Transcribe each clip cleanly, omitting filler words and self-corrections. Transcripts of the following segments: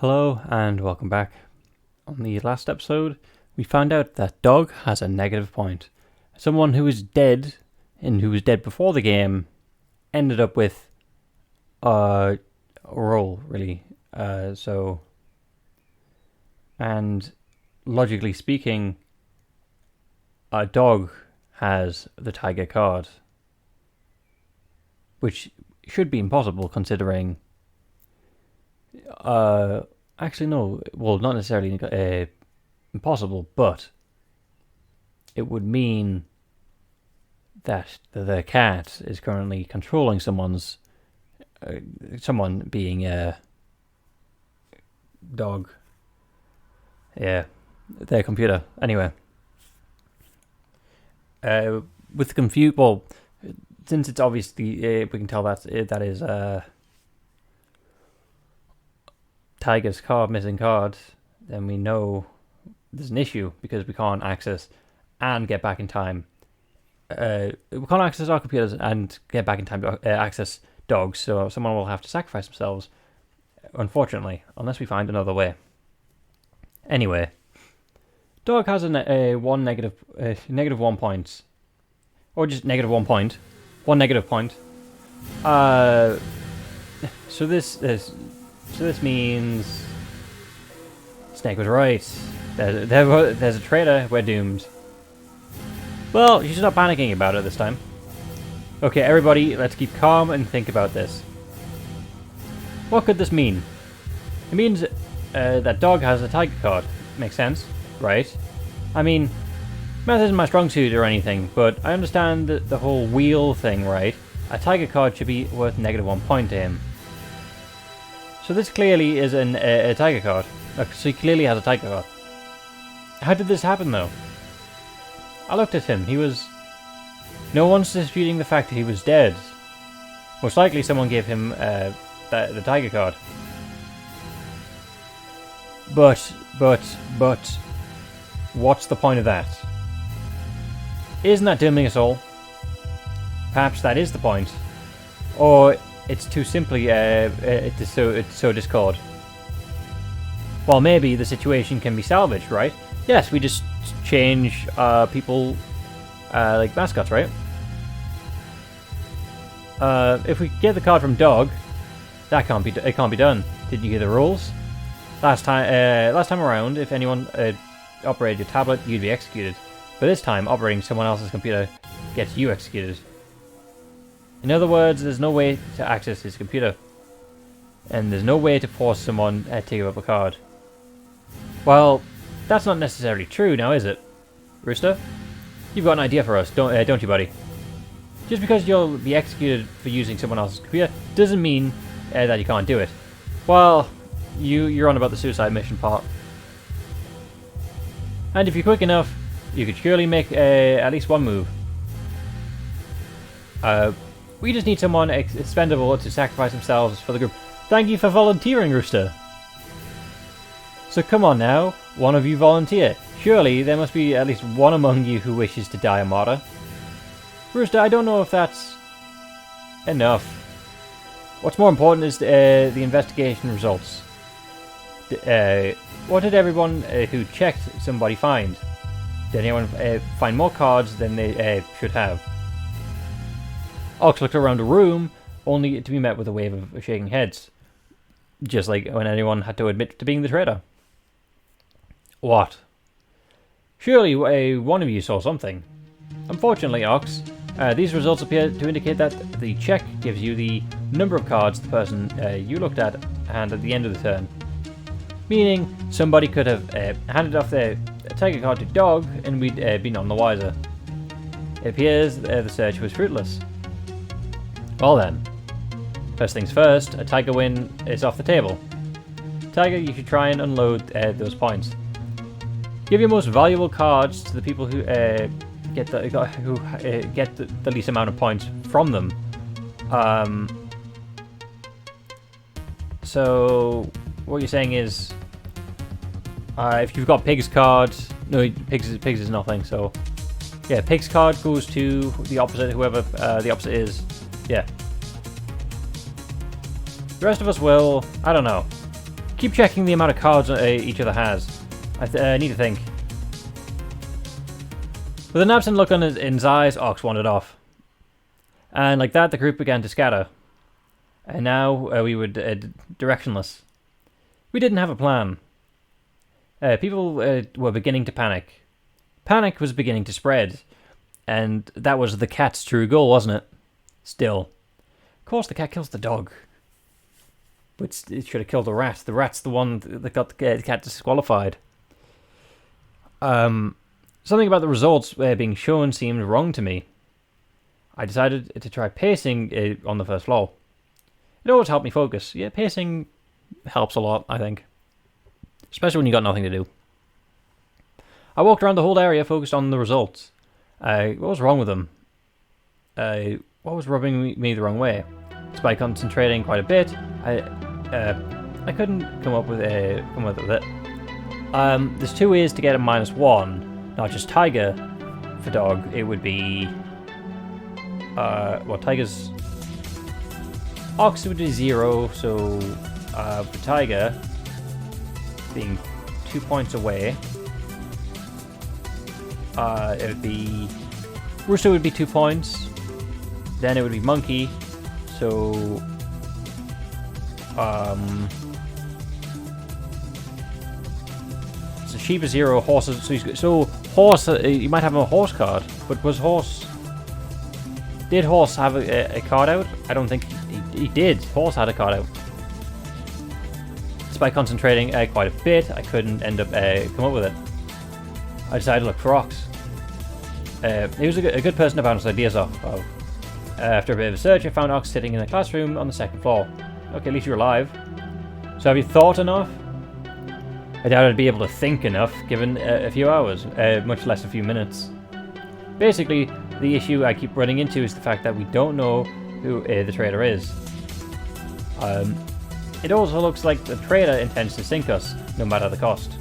Hello and welcome back. On the last episode, we found out that Dog has a negative point. Someone who is dead, and who was dead before the game, ended up with a role, really. And logically speaking, a Dog has the Tiger card, which should be impossible considering... actually no, well, not necessarily impossible, but it would mean that the cat is currently controlling someone being a dog. Yeah, their computer. Anyway, with the well, since it's obviously we can tell that is Tiger's card, missing card, then we know there's an issue because we can't access and get back in time. We can't access our computers and get back in time to access dogs, so someone will have to sacrifice themselves, unfortunately, unless we find another way. Anyway, Dog has negative 1 point, or just negative 1 point, one negative point. So this means Snake was right. There's a traitor. We're doomed. Well, you should stop panicking about it this time. Okay, everybody, let's keep calm and think about this. What could this mean? It means that Dog has a Tiger card. Makes sense, right? I mean, math isn't my strong suit or anything, but I understand the whole wheel thing, right? A Tiger card should be worth negative 1 point to him. So this clearly is a Tiger card. So he clearly has a Tiger card. How did this happen, though? I looked at him. He was... No one's disputing the fact that he was dead. Most likely someone gave him the Tiger card. But... What's the point of that? Isn't that dooming us all? Perhaps that is the point. Or... it's too simply it's so Discord. Well, maybe the situation can be salvaged, right? Yes, we just change people like mascots, right? If we get the card from Dog, it can't be done. Did you hear the rules? Last time around, if anyone operated your tablet, you'd be executed. But this time, operating someone else's computer gets you executed. In other words, there's no way to access his computer. And there's no way to force someone to give up a card. Well, that's not necessarily true now, is it? Rooster? You've got an idea for us, don't you, buddy? Just because you'll be executed for using someone else's computer doesn't mean that you can't do it. Well, you're on about the suicide mission part. And if you're quick enough, you could surely make at least one move. We just need someone expendable to sacrifice themselves for the group. Thank you for volunteering, Rooster. So come on now, one of you volunteer. Surely there must be at least one among you who wishes to die a martyr. Rooster, I don't know if that's enough. What's more important is the investigation results. What did everyone who checked somebody find? Did anyone find more cards than they should have? Ox looked around the room, only to be met with a wave of shaking heads. Just like when anyone had to admit to being the traitor. What? Surely one of you saw something. Unfortunately, Ox, these results appear to indicate that the check gives you the number of cards the person you looked at hand at the end of the turn. Meaning, somebody could have handed off their Tiger card to Dog, and we'd be none the wiser. It appears the search was fruitless. Well then, first things first, a Tiger win is off the table. Tiger, you should try and unload those points. Give your most valuable cards to the people who get the least amount of points from them. So what you're saying is, if you've got Pig's card, no, Pig's is nothing. So yeah, Pig's card goes to the opposite, whoever the opposite is. Yeah. The rest of us will, I don't know. Keep checking the amount of cards each other has. I need to think. With an absent look in his eyes, Ox wandered off. And like that, the group began to scatter. And now we were directionless. We didn't have a plan. People were beginning to panic. Panic was beginning to spread. And that was the cat's true goal, wasn't it? Still. Of course, the cat kills the dog. But it should have killed the rat. The rat's the one that got the cat disqualified. Something about the results being shown seemed wrong to me. I decided to try pacing on the first floor. It always helped me focus. Yeah, pacing helps a lot, I think. Especially when you got nothing to do. I walked around the whole area focused on the results. What was wrong with them? What was rubbing me the wrong way? Despite concentrating quite a bit, I couldn't come up with it. There's two ways to get a -1, not just tiger for dog. It would be tiger's ox would be 0, so for tiger being 2 points away, it would be rooster would be 2 points. Then it would be monkey, so so sheep is 0, horse is so horse. You might have a horse card, but did horse have a card out? I don't think he did. Horse had a card out. Despite concentrating quite a bit, I couldn't end up come up with it. I decided to look for ox. He was a good person to bounce ideas off of. After a bit of a search, I found Ox sitting in a classroom on the 2nd floor. Okay, at least you're alive. So have you thought enough? I doubt I'd be able to think enough, given a few hours, much less a few minutes. Basically, the issue I keep running into is the fact that we don't know who the traitor is. It also looks like the traitor intends to sink us, no matter the cost.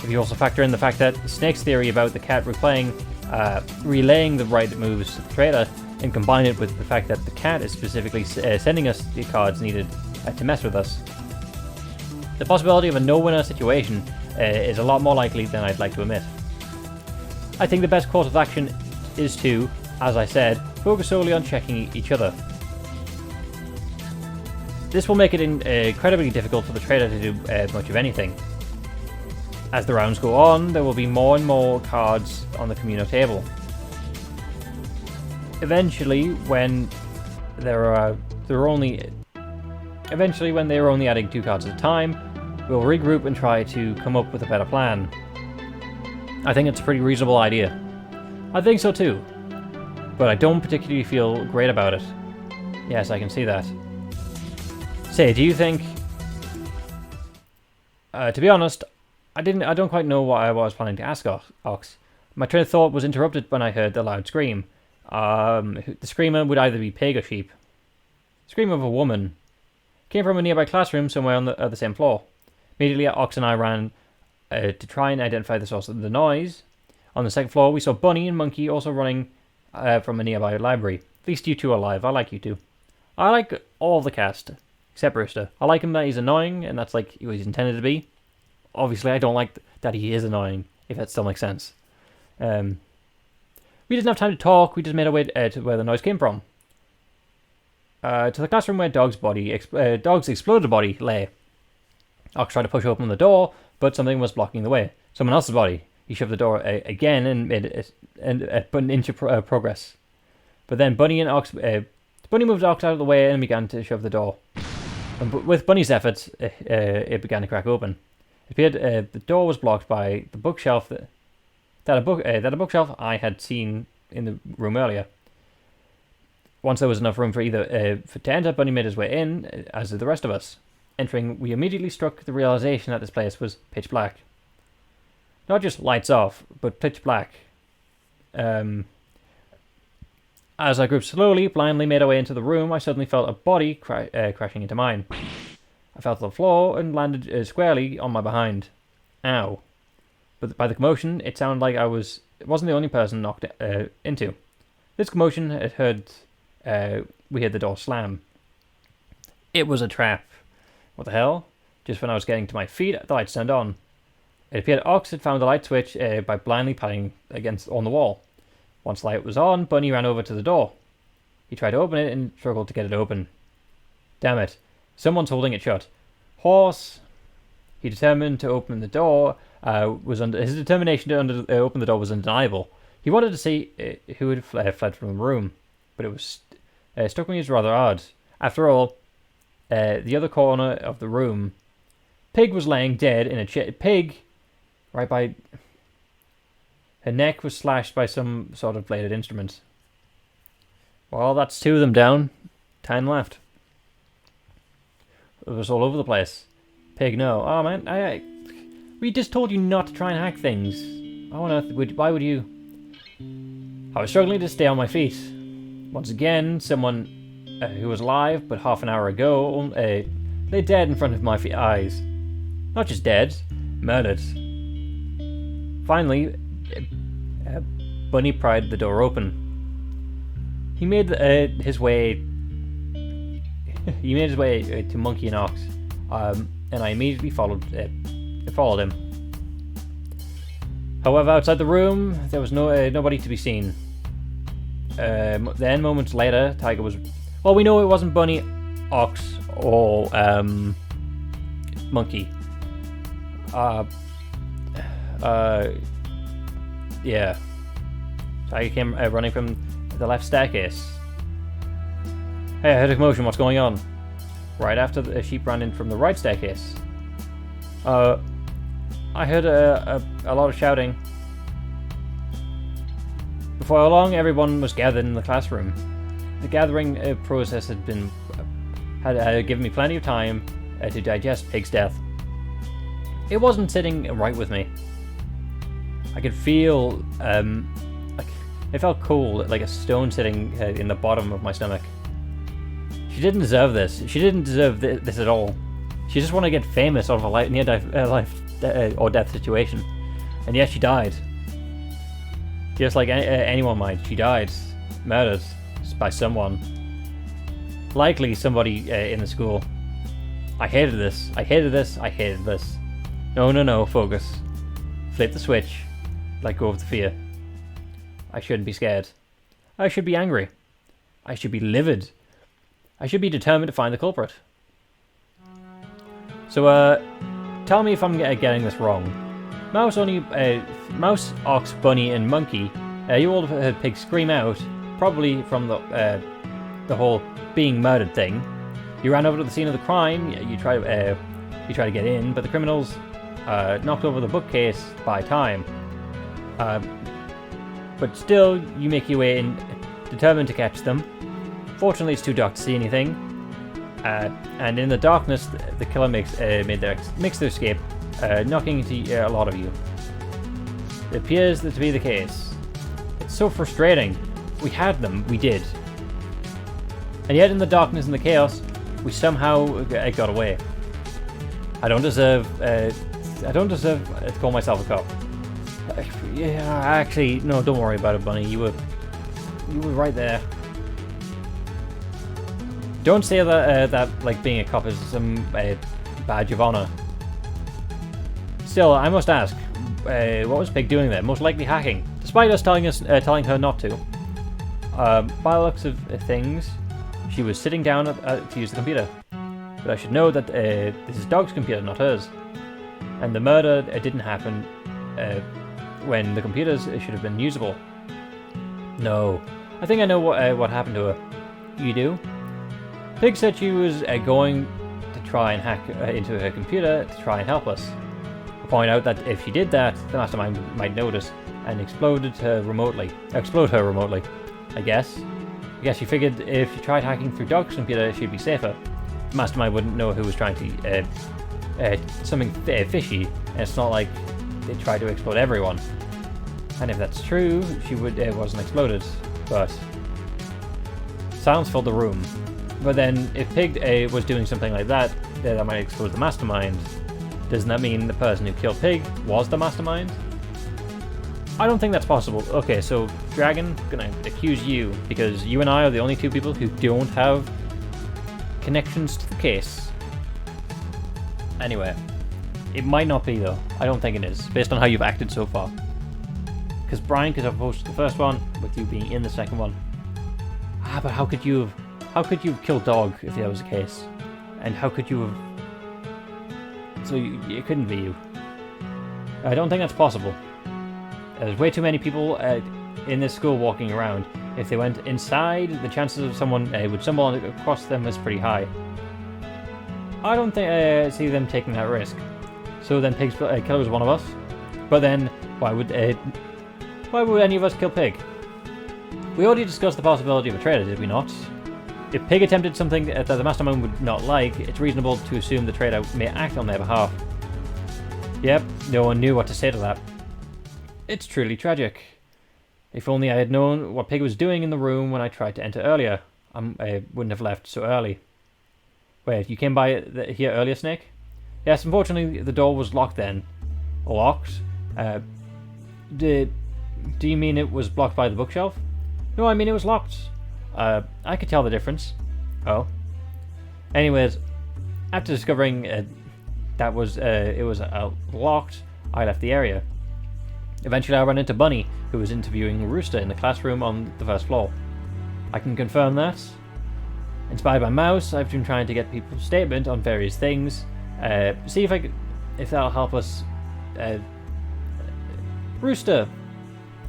If you also factor in the fact that Snake's theory about the cat relaying the right moves to the traitor, and combine it with the fact that the cat is specifically sending us the cards needed to mess with us, the possibility of a no-winner situation is a lot more likely than I'd like to admit. I think the best course of action is to, as I said, focus solely on checking each other. This will make it incredibly difficult for the traitor to do much of anything. As the rounds go on, there will be more and more cards on the communal table. Eventually, when they're only adding 2 cards at a time, we'll regroup and try to come up with a better plan. I think it's a pretty reasonable idea. I think so too, but I don't particularly feel great about it. Yes, I can see that. Say, do you think? To be honest, I don't quite know what I was planning to ask Ox. My train of thought was interrupted when I heard the loud scream. The screamer would either be pig or sheep. Scream of a woman. Came from a nearby classroom somewhere on the same floor. Immediately, Ox and I ran to try and identify the source of the noise. On the 2nd floor, we saw Bunny and Monkey also running from a nearby library. At least you two are alive. I like you two. I like all the cast, except Rooster. I like him that he's annoying, and that's like what he's intended to be. Obviously, I don't like that he is annoying, if that still makes sense. We didn't have time to talk, we just made our way to where the noise came from. To the classroom where Dog's exploded body lay. Ox tried to push open the door, but something was blocking the way. Someone else's body. He shoved the door again and made it an inch of progress. But then Bunny moved Ox out of the way and began to shove the door. And with Bunny's efforts, it began to crack open. It appeared the door was blocked by the bookshelf that a bookshelf I had seen in the room earlier. Once there was enough room for to enter, Bunny made his way in, as did the rest of us. Entering, we immediately struck the realization that this place was pitch black. Not just lights off, but pitch black. As our group slowly, blindly made our way into the room, I suddenly felt a body crashing into mine. I fell to the floor and landed squarely on my behind. Ow. But by the commotion, it sounded like it wasn't the only person knocked into. This commotion we heard the door slam. It was a trap. What the hell? Just when I was getting to my feet, the lights turned on. It appeared Ox had found the light switch by blindly patting on the wall. Once the light was on, Bunny ran over to the door. He tried to open it and struggled to get it open. Damn it. Someone's holding it shut. Horse. He determined to open the door. His determination to open the door was undeniable. He wanted to see who had fled from the room, but it was struck me as rather odd. After all, the other corner of the room, Pig was laying dead in a chair. Pig, right by her neck, was slashed by some sort of bladed instrument. Well, that's 2 of them down. 10 left. It was all over the place. Pig, no. Oh man, we just told you not to try and hack things. How on earth why would you? I was struggling to stay on my feet. Once again, someone who was alive but half an hour ago lay dead in front of my eyes. Not just dead, murdered. Finally, Bunny pried the door open. He made his way. He made his way to Monkey and Ox, and I immediately followed him. However, outside the room, there was nobody to be seen. Then, moments later, Tiger was... Well, we know it wasn't Bunny, Ox, or Monkey. Yeah. Tiger came running from the left staircase. Hey, I heard a commotion. What's going on? Right after the sheep ran in from the right staircase. I heard a lot of shouting. Before long, everyone was gathered in the classroom. The gathering process had given me plenty of time to digest Pig's death. It wasn't sitting right with me. I could feel, it felt cold, like a stone sitting in the bottom of my stomach. She didn't deserve this. She didn't deserve this at all. She just wanted to get famous out of a near-life or death situation. And yet she died. Just like anyone might. She died. Murdered by someone. Likely somebody in the school. I hated this. I hated this. I hated this. No. Focus. Flip the switch. Let go of the fear. I shouldn't be scared. I should be angry. I should be livid. I should be determined to find the culprit. So, tell me if I'm getting this wrong. Mouse, Ox, Bunny, and Monkey, you all heard Pig scream out, probably from the whole being murdered thing. You ran over to the scene of the crime. You try to get in, but the criminals knocked over the bookcase by time. But still, you make your way in, determined to catch them. Fortunately, it's too dark to see anything. And in the darkness, the killer makes their escape, knocking into a lot of you. It appears to be the case. It's so frustrating. We had them. We did. And yet, in the darkness and the chaos, we somehow got away. I don't deserve to call myself a cop. Yeah, actually, no. Don't worry about it, Bunny. You were right there. Don't say that like being a cop is some badge of honor. Still, I must ask, what was Pig doing there? Most likely hacking, despite us telling her not to. By the looks of things, she was sitting down to use the computer. But I should know that this is Dog's computer, not hers. And the murder didn't happen when the computers should have been usable. No, I think I know what happened to her. You do? Pig said she was going to try and hack into her computer to try and help us. I point out that if she did that, the mastermind might notice and explode her remotely. I guess she figured if she tried hacking through Dog's computer, she'd be safer. The mastermind wouldn't know who was trying to something fishy, and it's not like they tried to explode everyone. And if that's true, she wasn't exploded. But silence filled the room. But then, if Pig was doing something like that, that might expose the mastermind. Doesn't that mean the person who killed Pig was the mastermind? I don't think that's possible. Okay, so Dragon, gonna accuse you because you and I are the only two people who don't have connections to the case. Anyway, it might not be though. I don't think it is, based on how you've acted so far. Because Brian could have hosted the first one, with you being in the second one. But how could you have killed Dog if that was the case? And how could you have... So it couldn't be you. I don't think that's possible. There's way too many people in this school walking around. If they went inside, the chances of someone would stumble across them is pretty high. I don't think see them taking that risk. So then Pig's killer was one of us. But then, why would any of us kill Pig? We already discussed the possibility of a traitor, did we not? If Pig attempted something that the Mastermind would not like, it's reasonable to assume the traitor may act on their behalf. Yep, no one knew what to say to that. It's truly tragic. If only I had known what Pig was doing in the room when I tried to enter earlier, I wouldn't have left so early. Wait, you came by here earlier, Snake? Yes, unfortunately the door was locked then. Locked? Do you mean it was blocked by the bookshelf? No, I mean it was locked. I could tell the difference. Oh. Anyways, after discovering it was locked, I left the area. Eventually I ran into Bunny, who was interviewing Rooster in the classroom on the first floor. I can confirm that. Inspired by Mouse, I've been trying to get people's statement on various things. See if that'll help us. Rooster,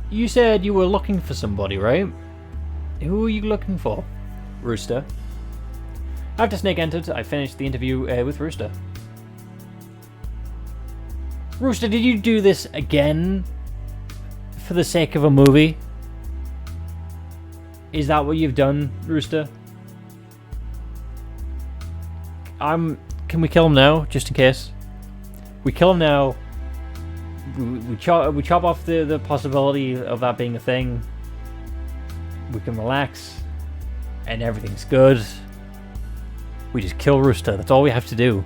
you said you were looking for somebody, right? Who are you looking for? Rooster. After Snake entered, I finished the interview with Rooster. Rooster, did you do this again? For the sake of a movie? Is that what you've done, Rooster? Can we kill him now, just in case? We kill him now. We chop off the possibility of that being a thing. We can relax, and everything's good. We just kill Rooster. That's all we have to do.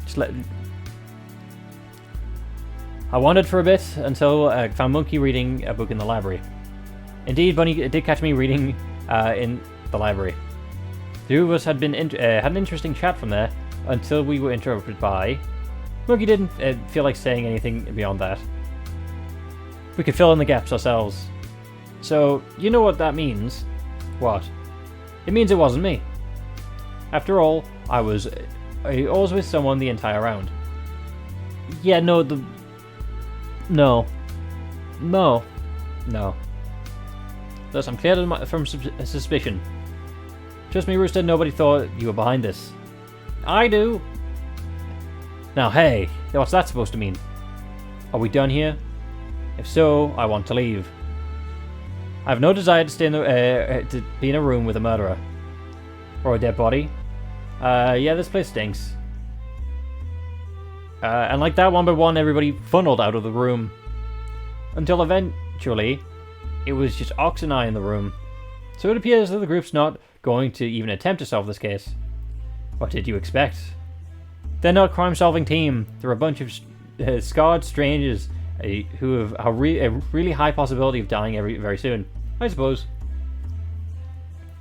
Just let. I wandered for a bit until I found Monkey reading a book in the library. Indeed, Bunny did catch me reading in the library. The two of us had had an interesting chat from there until we were interrupted by... Monkey didn't feel like saying anything beyond that. We could fill in the gaps ourselves. So, you know what that means? What? It means it wasn't me. After all, I was with someone the entire round. Yeah, no. Thus, I'm cleared from suspicion. Trust me, Rooster, nobody thought you were behind this. I do. Now, hey, what's that supposed to mean? Are we done here? If so, I want to leave. I have no desire to stay to be in a room with a murderer. Or a dead body. Yeah, this place stinks. And like that, one by one, everybody funneled out of the room. Until eventually, it was just Ox and I in the room. So it appears that the group's not going to even attempt to solve this case. What did you expect? They're not a crime-solving team. They're a bunch of scarred strangers who have a really high possibility of dying very soon, I suppose.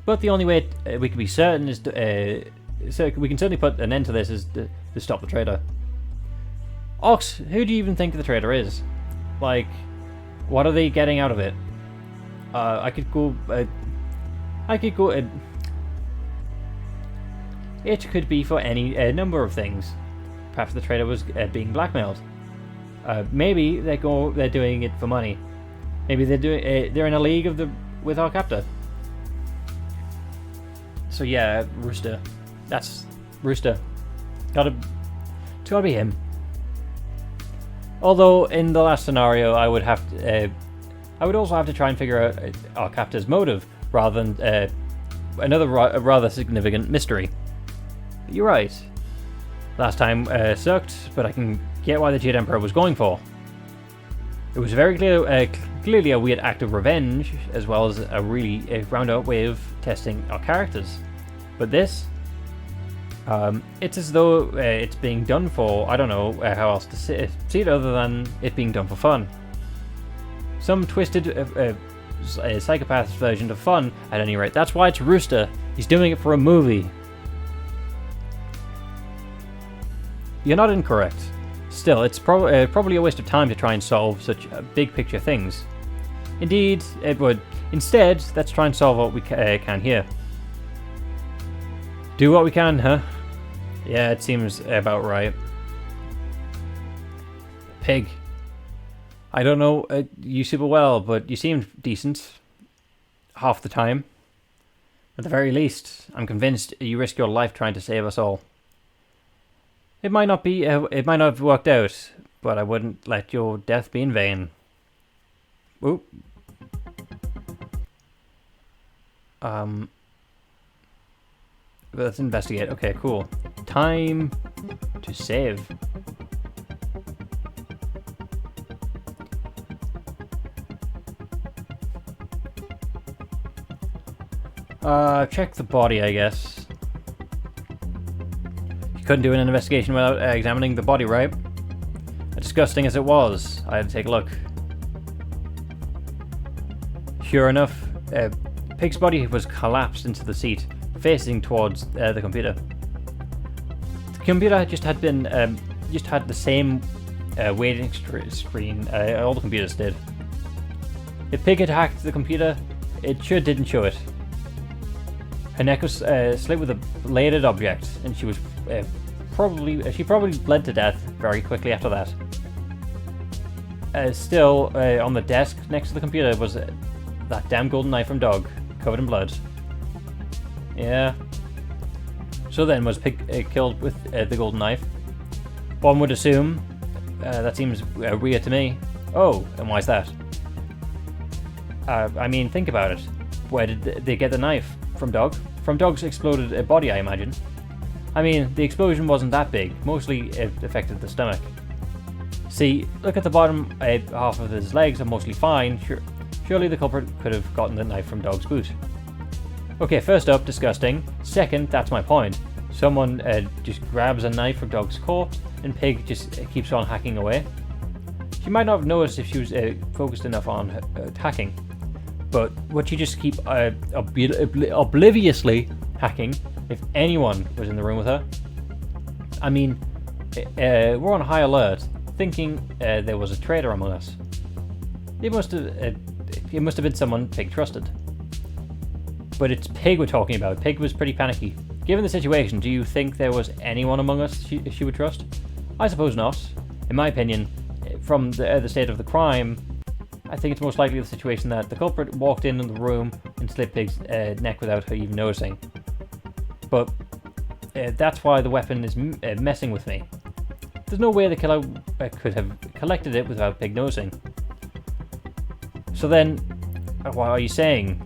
But the only way we can be certain is so we can certainly put an end to this is to stop the traitor. Ox, who do you even think the traitor is? Like, what are they getting out of it? I could go. It could be for any number of things. Perhaps the traitor was being blackmailed. Maybe they're doing it for money. Maybe they're in a league with our captor. So yeah, Rooster. That's Rooster. Gotta be him. Although in the last scenario, I would also have to try and figure out our captor's motive rather than another rather significant mystery. You're right. Last time sucked, but I can get why the Jade Emperor was going for. It was very clearly a weird act of revenge, as well as a really roundabout way of testing our characters. But this, it's as though it's being done for, I don't know how else to see it other than it being done for fun. Some twisted psychopath's version of fun, at any rate. That's why it's Rooster. He's doing it for a movie. You're not incorrect. Still, it's probably a waste of time to try and solve such big picture things. Indeed, it would. Instead, let's try and solve what we can here. Do what we can, huh? Yeah, it seems about right. Pig. I don't know you super well, but you seemed decent. Half the time. At the very least, I'm convinced you risk your life trying to save us all. It might not be. It might not have worked out, but I wouldn't let your death be in vain. Oop. Let's investigate. Okay, cool. Time to save. Check the body, I guess. You couldn't do an investigation without examining the body, right? Disgusting as it was, I had to take a look. Sure enough, Pig's body was collapsed into the seat, facing towards the computer. The computer just had the same waiting screen all the computers did. If Pig had hacked the computer, it sure didn't show it. Her neck was slit with a bladed object, and she was probably bled to death very quickly after that. Still, on the desk next to the computer was that damn golden knife from Dog, covered in blood. Yeah. So then, was Pig killed with the golden knife? One would assume. That seems weird to me. Oh, and why's that? I mean, think about it. Where did they get the knife? From Dog? From Dog's exploded body, I imagine. I mean, the explosion wasn't that big. Mostly it affected the stomach. See, look at the bottom half of his legs are mostly fine. Surely the culprit could have gotten the knife from Dog's boot. Okay, first up, disgusting. Second, that's my point. Someone just grabs a knife from Dog's corpse, and Pig just keeps on hacking away. She might not have noticed if she was focused enough on hacking. But would she just keep obliviously hacking if anyone was in the room with her? I mean, we're on high alert, thinking there was a traitor among us. It must have been someone Pig trusted. But it's Pig we're talking about. Pig was pretty panicky. Given the situation, do you think there was anyone among us she would trust? I suppose not. In my opinion, from the state of the crime, I think it's most likely the situation that the culprit walked in the room and slit Pig's neck without her even noticing. But that's why the weapon is messing with me. There's no way the killer could have collected it without Pig noticing. So then, what are you saying?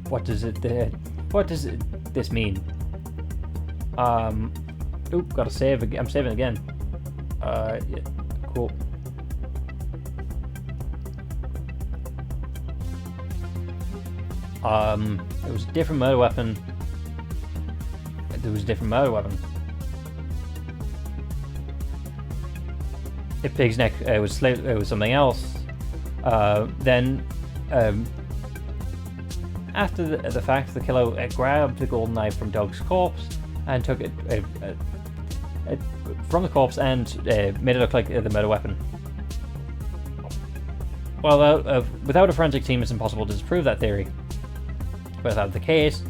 What does this mean? Oop, gotta save again. I'm saving again. Yeah, cool. It was a different murder weapon. There was a different murder weapon. If Pig's neck was slit, it was something else. Then, after the fact, the killer grabbed the golden knife from Dog's corpse and took it from the corpse and made it look like the murder weapon. Well, without a forensic team, it's impossible to disprove that theory. But if that was the case,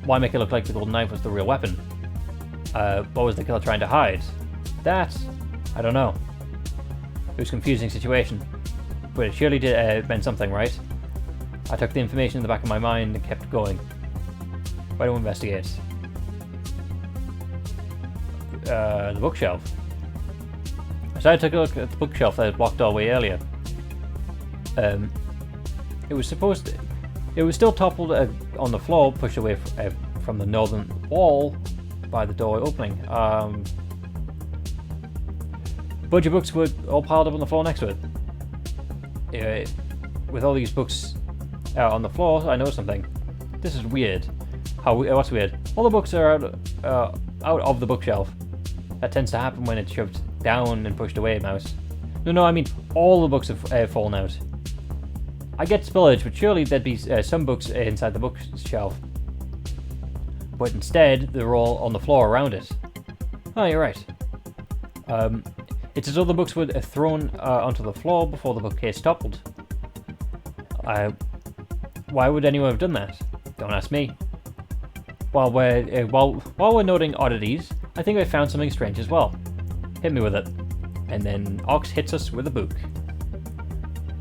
why make it look like the golden knife was the real weapon? What was the killer trying to hide? That, I don't know. It was a confusing situation. But it surely did meant something, right? I took the information in the back of my mind and kept going. Why don't we investigate? The bookshelf. So I took a look at the bookshelf that I blocked all the way earlier. It was still toppled on the floor, pushed away from the northern wall by the doorway opening. Bunch of books were all piled up on the floor next to it. With all these books on the floor, I noticed something. This is weird. What's weird? All the books are out of the bookshelf. That tends to happen when it's shoved down and pushed away, Mouse. No, I mean all the books have fallen out. I get spillage, but surely there'd be some books inside the bookshelf. But instead, they're all on the floor around it. Oh, you're right. It's as though the books were thrown onto the floor before the bookcase toppled. Why would anyone have done that? Don't ask me. While we're noting oddities, I think I found something strange as well. Hit me with it. And then Ox hits us with a book.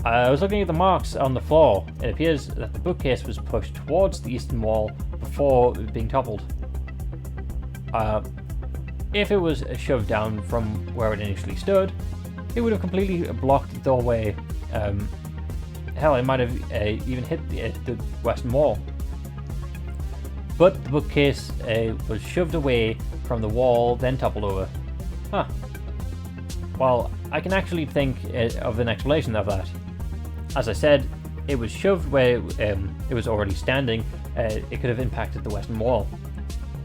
I was looking at the marks on the floor. It appears that the bookcase was pushed towards the eastern wall before being toppled. If it was shoved down from where it initially stood, it would have completely blocked the doorway. Hell, it might have even hit the western wall. But the bookcase was shoved away from the wall, then toppled over. Huh. Well, I can actually think of an explanation of that. As I said, it was shoved where it was already standing. It could have impacted the western wall.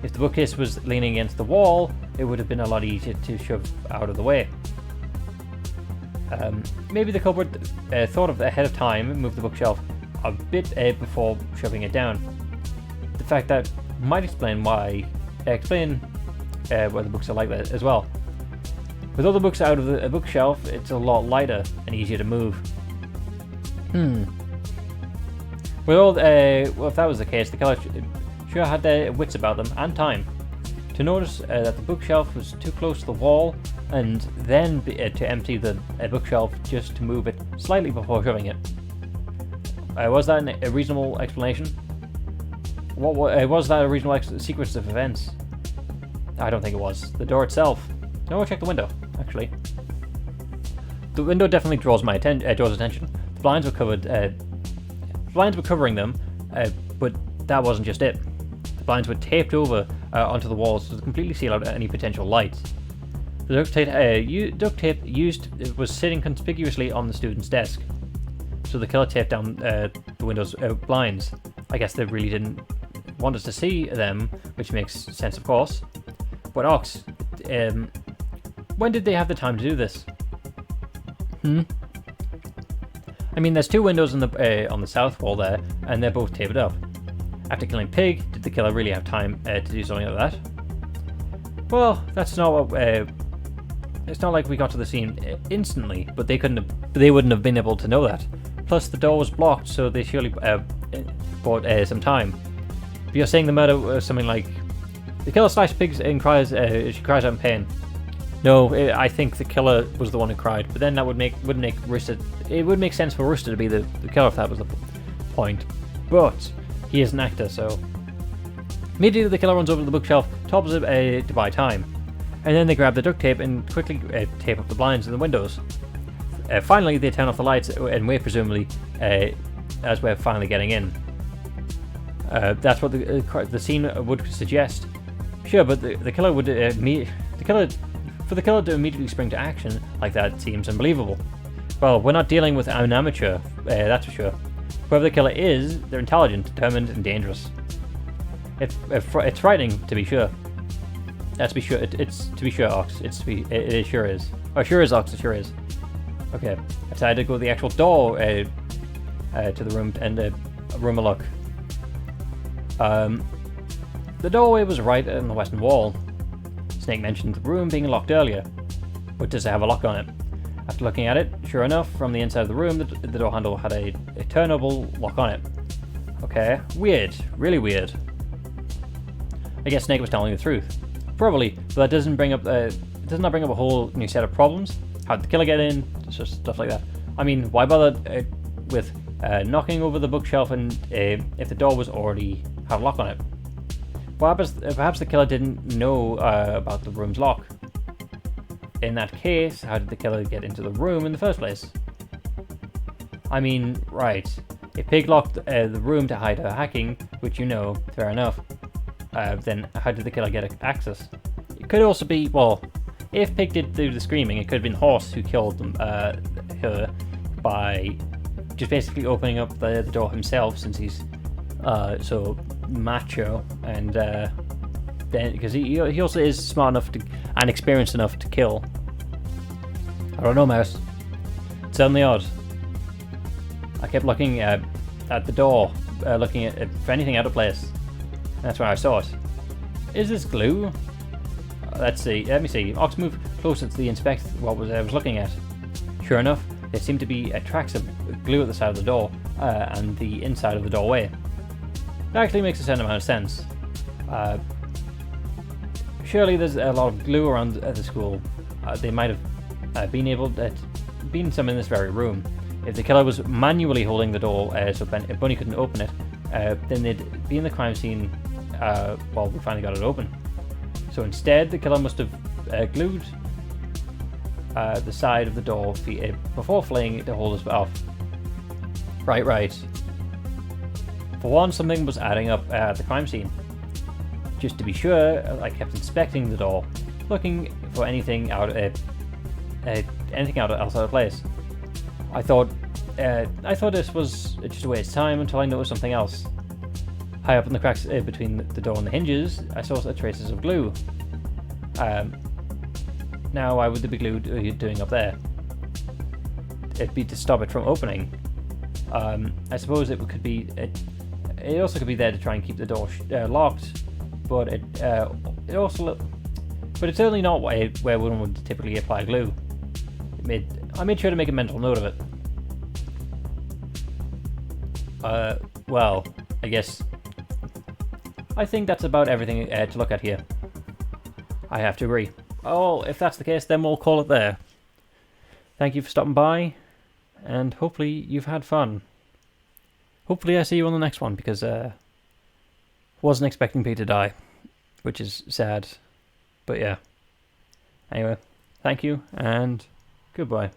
If the bookcase was leaning against the wall, it would have been a lot easier to shove out of the way. Maybe the culprit thought of ahead of time and moved the bookshelf a bit before shoving it down. The fact that might explain why the books are like that as well. With all the books out of the bookshelf, it's a lot lighter and easier to move. Well, if that was the case, the killer sure had their wits about them and time to notice that the bookshelf was too close to the wall, and then to empty the bookshelf just to move it slightly before shoving it. Was that a reasonable explanation? Was that a reasonable sequence of events? I don't think it was. The door itself. No, I'll check the window, actually. The window definitely draws attention. The blinds were covered. Blinds were covering them, but that wasn't just it. The blinds were taped over onto the walls to completely seal out any potential light. The duct tape used was sitting conspicuously on the student's desk, so the killer taped down the window's blinds. I guess they really didn't want us to see them, which makes sense, of course. But Ox, when did they have the time to do this? I mean, there's two windows on the south wall there, and they're both taped up. After killing Pig, did the killer really have time to do something like that? Well, that's not what. It's not like we got to the scene instantly, but they wouldn't have been able to know that. Plus, the door was blocked, so they surely bought some time. But you're saying the murder was something like the killer slashed Pig and cries. She cries out in pain. No, I think the killer was the one who cried. But then that would make Rooster. It would make sense for Rooster to be the killer if that was the point. But he is an actor, so immediately the killer runs over to the bookshelf, topples it to buy time, and then they grab the duct tape and quickly tape up the blinds and the windows. Finally, they turn off the lights and wait, presumably, as we're finally getting in. That's what the scene would suggest. Sure, but the killer would for the killer to immediately spring to action like that seems unbelievable. Well, we're not dealing with an amateur, that's for sure. Whoever the killer is, they're intelligent, determined, and dangerous. It's frightening, to be sure. That's to be sure. It's to be sure, Ox. It sure is. Oh, sure is, Ox. It sure is. Okay, I decided to go to the actual door to the room and room a look. The doorway was right on the western wall. Snake mentioned the room being locked earlier, but does it have a lock on it? After looking at it, sure enough, from the inside of the room, the door handle had a turnable lock on it. Okay, weird, really weird. I guess Snake was telling the truth. Probably, but that does not bring up a whole new set of problems. How did the killer get in? Just stuff like that. I mean, why bother with knocking over the bookshelf and if the door was already had a lock on it? Perhaps the killer didn't know about the room's lock. In that case, how did the killer get into the room in the first place? I mean, right. If Pig locked the room to hide her hacking, which you know, fair enough, then how did the killer get access? It could also be, well, if Pig did do the screaming, it could have been Horse who killed her by just basically opening up the door himself, since he's so macho, and then because he also is smart enough and experienced enough to kill. I don't know, Mouse. It's certainly odd. I kept looking at the door, looking at for anything out of place. That's where I saw it. Is this glue? Let's see. Let me see. Ox moved closer to inspect what I was looking at. Sure enough, there seemed to be tracks of glue at the side of the door and the inside of the doorway. That actually makes a certain amount of sense. Surely there's a lot of glue around the school. They might have been some in this very room. If the killer was manually holding the door so Bunny couldn't open it, then they'd be in the crime scene while we finally got it open. So instead, the killer must have glued the side of the door before flaying it to hold us off. Right. For one, something was adding up at the crime scene. Just to be sure, I kept inspecting the door, looking for anything outside of place. I thought this was just a waste of time until I noticed something else. High up in the cracks between the door and the hinges, I saw traces of glue. Now, why would there be glue doing up there? It'd be to stop it from opening. I suppose it could be. It also could be there to try and keep the door locked, but it's certainly not where one would typically apply glue. I made sure to make a mental note of it. Well, I think that's about everything to look at here. I have to agree. Oh, if that's the case, then we'll call it there. Thank you for stopping by, and hopefully you've had fun. Hopefully I see you on the next one, because wasn't expecting Pete to die, which is sad, but yeah. Anyway, thank you, and goodbye.